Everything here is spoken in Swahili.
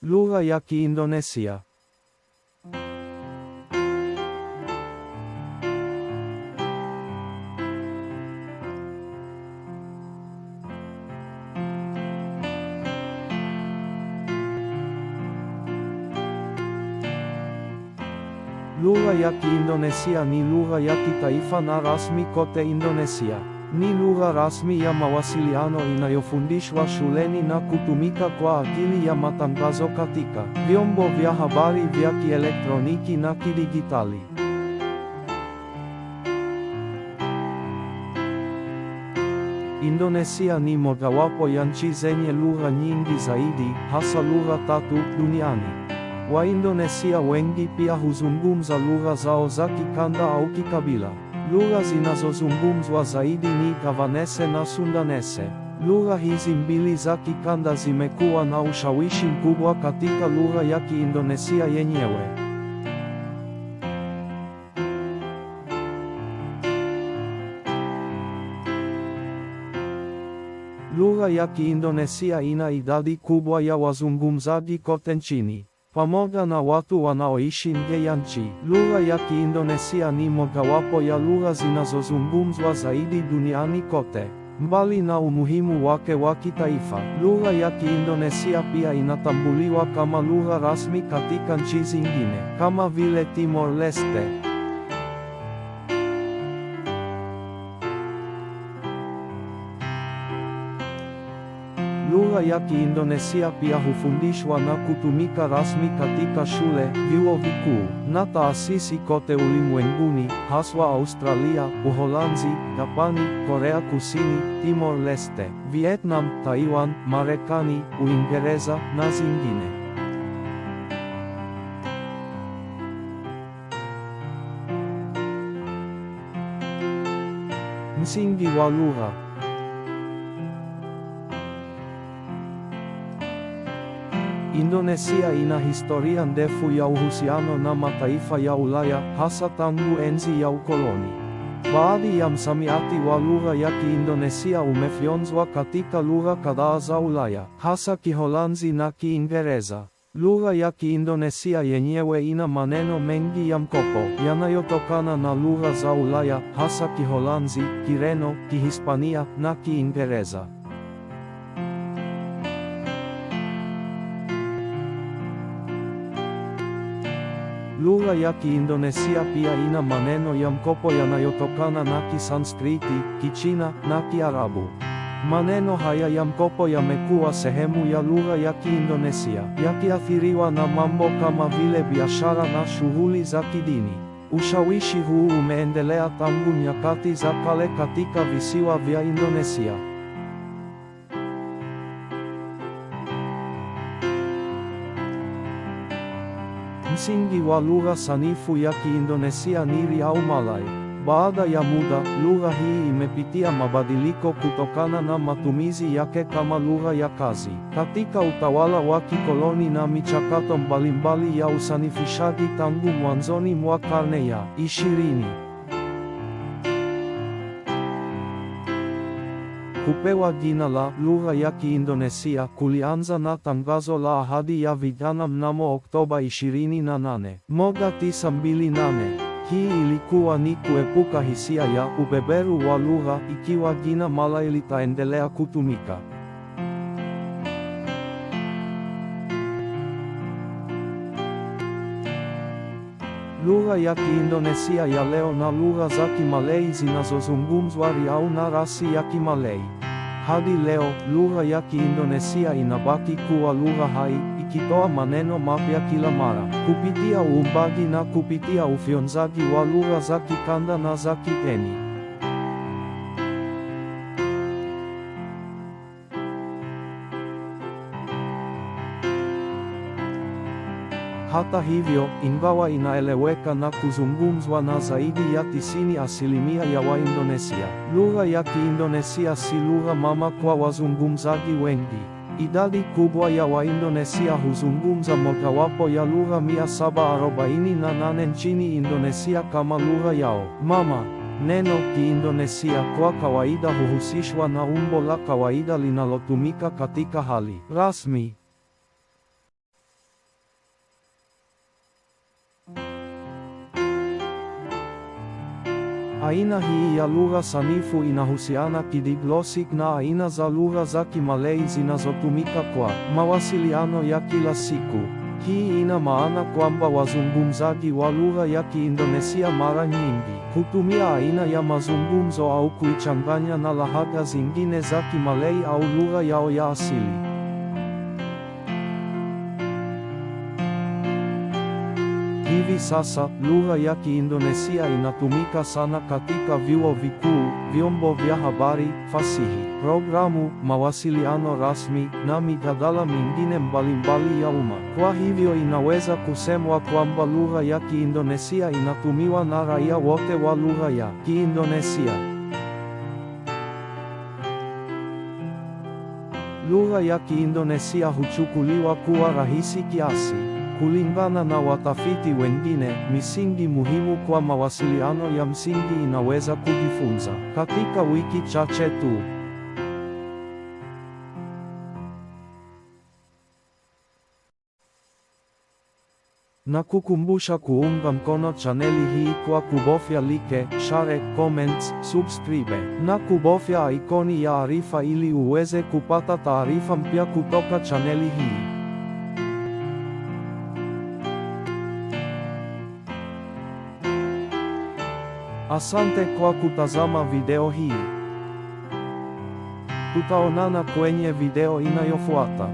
Lugha ya Kiindonesia. Lugha ya Kiindonesia ni lugha ya kitaifa na rasmi kote Indonesia. Ni lugha rasmi ya mawasiliano inayofundishwa shuleni na kutumika kwa ajili ya matangazo katika vyombo vya habari vya kielektroniki na kidijitali. Indonesia ni mojawapo ya nchi zenye lugha nyingi zaidi, hasa lugha 3 duniani. Waindonesia wengi pia huzungumza lugha zao za kikanda au kikabila. Lugha zinazozungumzwa zaidi ni Javanese na Sundanese. Lugha hizi mbili za kikanda zimekuwa na ushawishi mkubwa katika lugha ya Kiindonesia yenyewe. Lugha ya Kiindonesia ina idadi kubwa ya wazungumzaji kote nchini, pamoja na watu wanaoishi nje ya nchi. Lugha ya Kiindonesia ni mojawapo ya lugha zinazozungumzwa zaidi duniani kote. Mbali na umuhimu wake wa kitaifa, lugha ya Kiindonesia pia inatambuliwa kama lugha rasmi katika nchi zingine, kama vile Timor Leste. Lugha ya Kiindonesia pia hufundishwa na kutumika rasmi katika shule, vyuo vikuu, na taasisi kote ulimwenguni, haswa Australia, Uholanzi, Japani, Korea Kusini, Timor Leste, Vietnam, Taiwan, Marekani, Uingereza, na zingine. Msingi wa lugha. Indonesia ina historia ndefu ya uhusiano na mataifa ya Ulaya, hasa tangu enzi ya ukoloni. Baadhi ya msamiati wa lugha ya Kiindonesia umefyonzwa katika lugha kadhaa za Ulaya, hasa Kiholanzi na Kiingereza. Lugha ya Kiindonesia yenyewe ina maneno mengi ya mkopo yanayotokana na lugha za Ulaya, hasa Kiholanzi, Kireno, Kihispania, na Kiingereza. Lugha ya Kiindonesia pia ina maneno ya mkopo yanayotokana na Kisanskriti, Kichina, na Kiarabu. Maneno haya ya mkopo yamekuwa sehemu ya lugha ya Kiindonesia, yakiathiriwa na mambo kama vile biashara na shughuli za kidini. Ushawishi huu umeendelea tangu nyakati za kale katika visiwa vya Indonesia. Msingi wa lugha sanifu ya Kiindonesia ni Ria au Malay. Baada ya muda, lugha hii imepitia mabadiliko kutokana na matumizi yake kama lugha ya kazi, katika utawala wa kikoloni na michakato mbalimbali ya usanifishaji tangu mwanzoni mwa karne ya 20. Kupewa jina la lugha ya Kiindonesia kulianza na tangazo la ahadi ya vijana mnamo Oktoba 28, 1928. Hii ilikuwa ni kuepuka hisia ya ubeberu wa lugha ikiwa jina Malay litaendelea kutumika. Lugha ya Kiindonesia ya leo na lugha za Kimalay zinazozungumzwa Riau na rasi ya Kimalay. Hadi leo, lugha ya Kiindonesia inabaki kuwa lugha hai, ikitoa maneno mapya kila mara, kupitia uumbaji na kupitia ufyonzaji wa lugha za kikanda na za kigeni. Hata hivyo, ingawa inaeleweka na kuzungumzwa na zaidi ya 90% ya Waindonesia, lugha ya Kiindonesia si lugha mama kwa wazungumzaji wengi. Idadi kubwa ya Waindonesia huzungumza mojawapo ya lugha 748 nchini Indonesia kama lugha yao mama. Neno Kiindonesia kwa kawaida huhusishwa na umbo la kawaida linalotumika katika hali rasmi. Aina hii ya lugha sanifu inahusiana kidiglossic na aina za lugha za Kimalay zinazotumika kwa mawasiliano ya kila siku. Hii ina maana kwamba wazungumzaji wa lugha ya Kiindonesia mara nyingi hutumia aina ya mazungumzo au kuichanganya na lahaja zingine za Kimalay au lugha yao ya asili. Hivi sasa, lugha ya Kiindonesia inatumika sana katika vyuo vikuu, vyombo vya habari, fasihi, programu, mawasiliano rasmi, na mijadala mingine mbalimbali ya umma. Kwa hivyo inaweza kusemwa kwamba lugha ya Kiindonesia inatumiwa na raia wote wa lugha ya Kiindonesia. Lugha ya Kiindonesia huchukuliwa kuwa rahisi kiasi. Kulingana na watafiti wengine, misingi muhimu kwa mawasiliano ya msingi inaweza kujifunza katika wiki chache tu. Na kukumbusha kuunga mkono chaneli hii kwa kubofya like, share, comments, subscribe, na kubofya ikoni ya arifa ili uweze kupata taarifa mpya kutoka chaneli hii. Asante kwa kutazama video hii. Tutaonana kwenye video inayofuata.